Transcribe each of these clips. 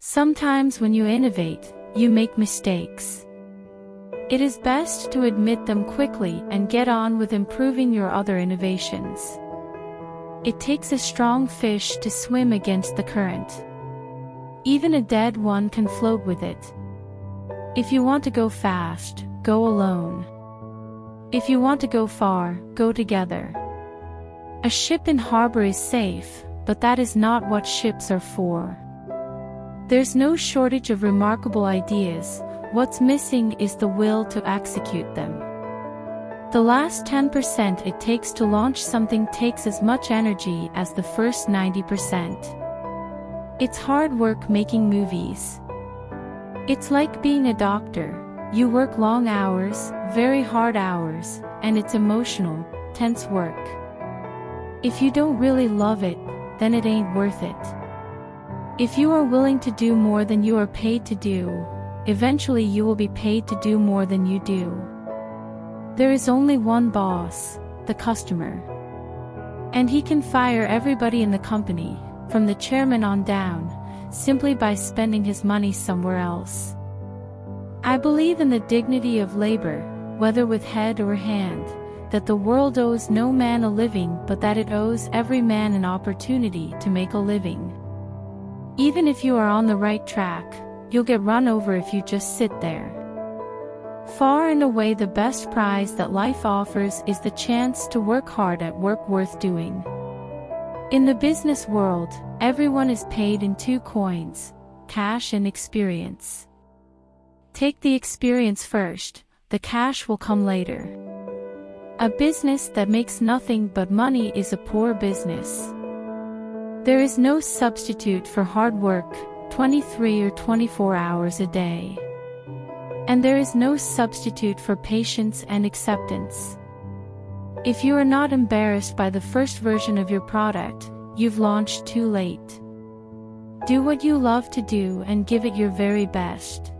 Sometimes when you innovate, you make mistakes. It is best to admit them quickly and get on with improving your other innovations. It takes a strong fish to swim against the current. Even a dead one can float with it. If you want to go fast, go alone. If you want to go far, go together. A ship in harbor is safe, but that is not what ships are for. There's no shortage of remarkable ideas, what's missing is the will to execute them. The last 10% it takes to launch something takes as much energy as the first 90%. It's hard work making movies. It's like being a doctor. You work long hours, very hard hours, and it's emotional, tense work. If you don't really love it, then it ain't worth it. If you are willing to do more than you are paid to do, eventually you will be paid to do more than you do. There is only one boss, the customer. And he can fire everybody in the company, from the chairman on down, simply by spending his money somewhere else. I believe in the dignity of labor, whether with head or hand, that the world owes no man a living but that it owes every man an opportunity to make a living. Even if you are on the right track, you'll get run over if you just sit there. Far and away the best prize that life offers is the chance to work hard at work worth doing. In the business world, everyone is paid in two coins, cash and experience. Take the experience first, the cash will come later. A business that makes nothing but money is a poor business. There is no substitute for hard work, 23 or 24 hours a day. And there is no substitute for patience and acceptance. If you are not embarrassed by the first version of your product, you've launched too late. Do what you love to do and give it your very best.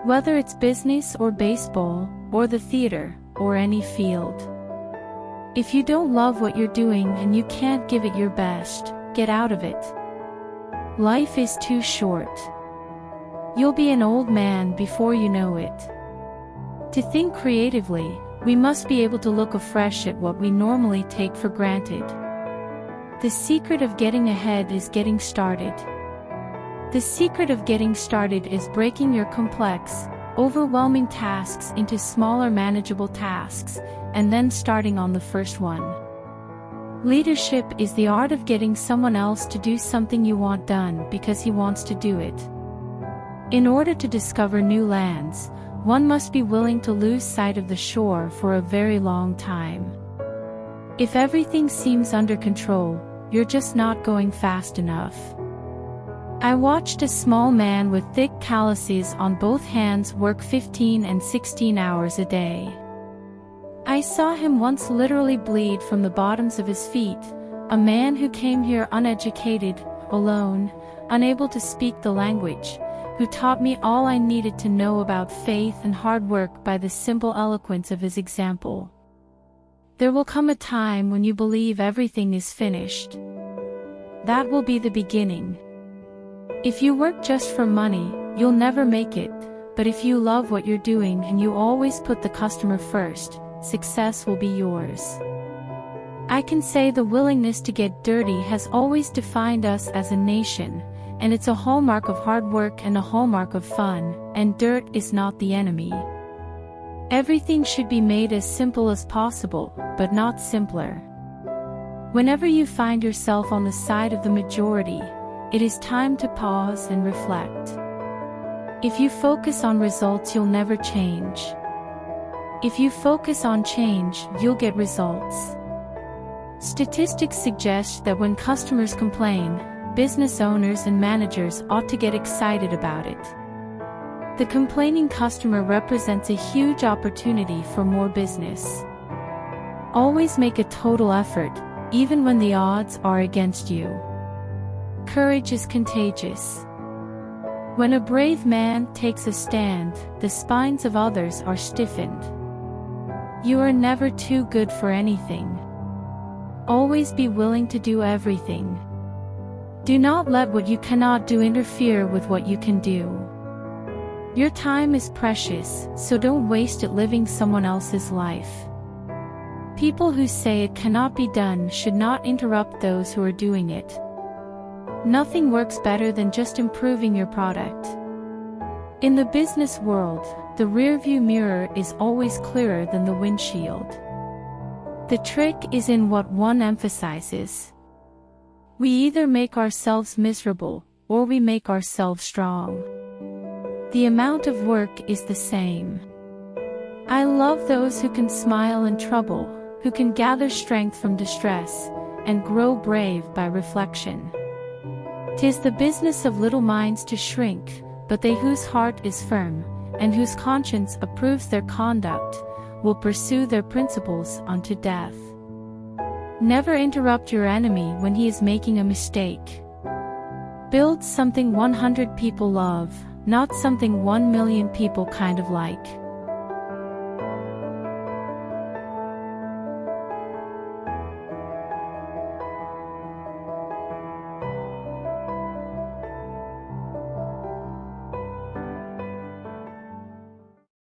Whether it's business or baseball, or the theater, or any field. If you don't love what you're doing and you can't give it your best, get out of it. Life is too short. You'll be an old man before you know it. To think creatively, we must be able to look afresh at what we normally take for granted. The secret of getting ahead is getting started. The secret of getting started is breaking your complex, overwhelming tasks into smaller manageable tasks, and then starting on the first one. Leadership is the art of getting someone else to do something you want done because he wants to do it. In order to discover new lands, one must be willing to lose sight of the shore for a very long time. If everything seems under control, you're just not going fast enough. I watched a small man with thick calluses on both hands work 15 and 16 hours a day. I saw him once literally bleed from the bottoms of his feet, a man who came here uneducated, alone, unable to speak the language, who taught me all I needed to know about faith and hard work by the simple eloquence of his example. There will come a time when you believe everything is finished. That will be the beginning. If you work just for money, you'll never make it, but if you love what you're doing and you always put the customer first, success will be yours. I can say the willingness to get dirty has always defined us as a nation, and it's a hallmark of hard work and a hallmark of fun, and dirt is not the enemy. Everything should be made as simple as possible, but not simpler. Whenever you find yourself on the side of the majority, it is time to pause and reflect. If you focus on results, you'll never change. If you focus on change, you'll get results. Statistics suggest that when customers complain, business owners and managers ought to get excited about it. The complaining customer represents a huge opportunity for more business. Always make a total effort, even when the odds are against you. Courage is contagious. When a brave man takes a stand, the spines of others are stiffened. You are never too good for anything. Always be willing to do everything. Do not let what you cannot do interfere with what you can do. Your time is precious, so don't waste it living someone else's life. People who say it cannot be done should not interrupt those who are doing it. Nothing works better than just improving your product. In the business world, the rearview mirror is always clearer than the windshield. The trick is in what one emphasizes. We either make ourselves miserable, or we make ourselves strong. The amount of work is the same. I love those who can smile in trouble, who can gather strength from distress, and grow brave by reflection. 'Tis the business of little minds to shrink, but they whose heart is firm, and whose conscience approves their conduct, will pursue their principles unto death. Never interrupt your enemy when he is making a mistake. Build something 100 people love, not something 1 million people kind of like.